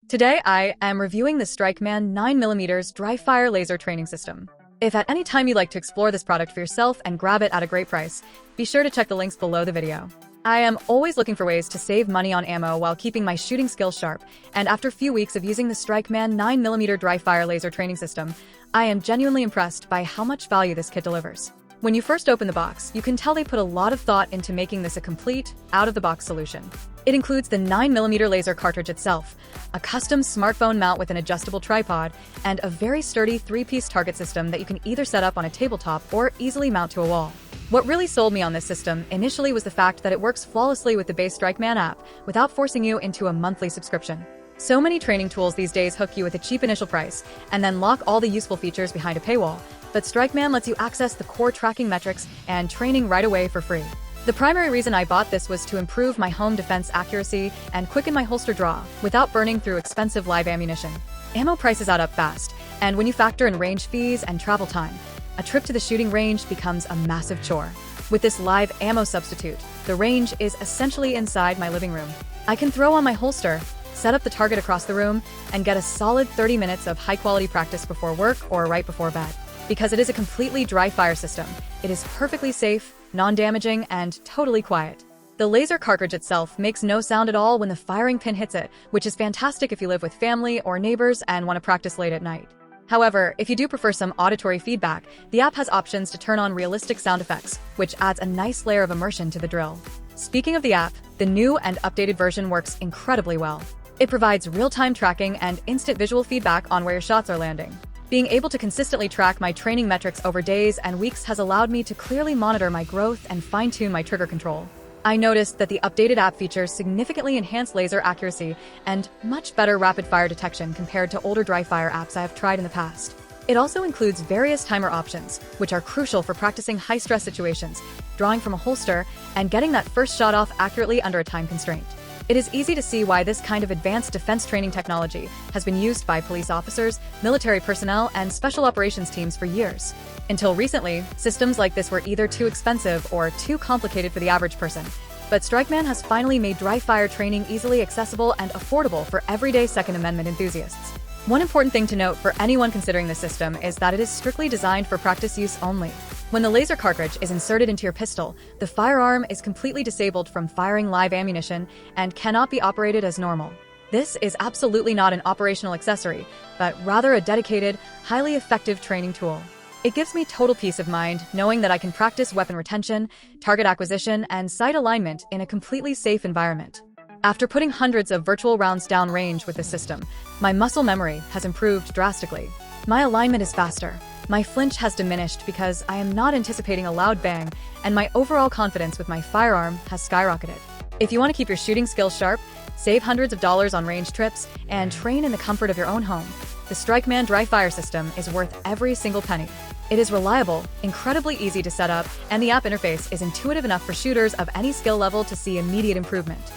Today, I am reviewing the Strikeman 9mm dry fire laser training system. If at any time you'd like to explore this product for yourself and grab it at a great price, be sure to check the links below the video. I am always looking for ways to save money on ammo while keeping my shooting skills sharp, and after a few weeks of using the Strikeman 9mm dry fire laser training system, I am genuinely impressed by how much value this kit delivers. When you first open the box, you can tell they put a lot of thought into making this a complete, out-of-the-box solution. It includes the 9mm laser cartridge itself, a custom smartphone mount with an adjustable tripod, and a very sturdy 3-piece target system that you can either set up on a tabletop or easily mount to a wall. What really sold me on this system initially was the fact that it works flawlessly with the base Strikeman app without forcing you into a monthly subscription. So many training tools these days hook you with a cheap initial price and then lock all the useful features behind a paywall, but Strikeman lets you access the core tracking metrics and training right away for free. The primary reason I bought this was to improve my home defense accuracy and quicken my holster draw without burning through expensive live ammunition. Ammo prices add up fast, and when you factor in range fees and travel time, a trip to the shooting range becomes a massive chore. With this live ammo substitute, the range is essentially inside my living room. I can throw on my holster, set up the target across the room, and get a solid 30 minutes of high-quality practice before work or right before bed. Because it is a completely dry fire system, it is perfectly safe, non-damaging, and totally quiet. The laser cartridge itself makes no sound at all when the firing pin hits it, which is fantastic if you live with family or neighbors and want to practice late at night. However, if you do prefer some auditory feedback, the app has options to turn on realistic sound effects, which adds a nice layer of immersion to the drill. Speaking of the app, the new and updated version works incredibly well. It provides real-time tracking and instant visual feedback on where your shots are landing. Being able to consistently track my training metrics over days and weeks has allowed me to clearly monitor my growth and fine-tune my trigger control. I noticed that the updated app features significantly enhanced laser accuracy and much better rapid-fire detection compared to older dry-fire apps I have tried in the past. It also includes various timer options, which are crucial for practicing high-stress situations, drawing from a holster, and getting that first shot off accurately under a time constraint. It is easy to see why this kind of advanced defense training technology has been used by police officers, military personnel, and special operations teams for years. Until recently, systems like this were either too expensive or too complicated for the average person. But Strikeman has finally made dry fire training easily accessible and affordable for everyday Second Amendment enthusiasts. One important thing to note for anyone considering this system is that it is strictly designed for practice use only. When the laser cartridge is inserted into your pistol, the firearm is completely disabled from firing live ammunition and cannot be operated as normal. This is absolutely not an operational accessory, but rather a dedicated, highly effective training tool. It gives me total peace of mind knowing that I can practice weapon retention, target acquisition, and sight alignment in a completely safe environment. After putting hundreds of virtual rounds down range with this system, my muscle memory has improved drastically. My alignment is faster. My flinch has diminished because I am not anticipating a loud bang, and my overall confidence with my firearm has skyrocketed. If you want to keep your shooting skills sharp, save hundreds of dollars on range trips, and train in the comfort of your own home, the Strikeman dry fire system is worth every single penny. It is reliable, incredibly easy to set up, and the app interface is intuitive enough for shooters of any skill level to see immediate improvement.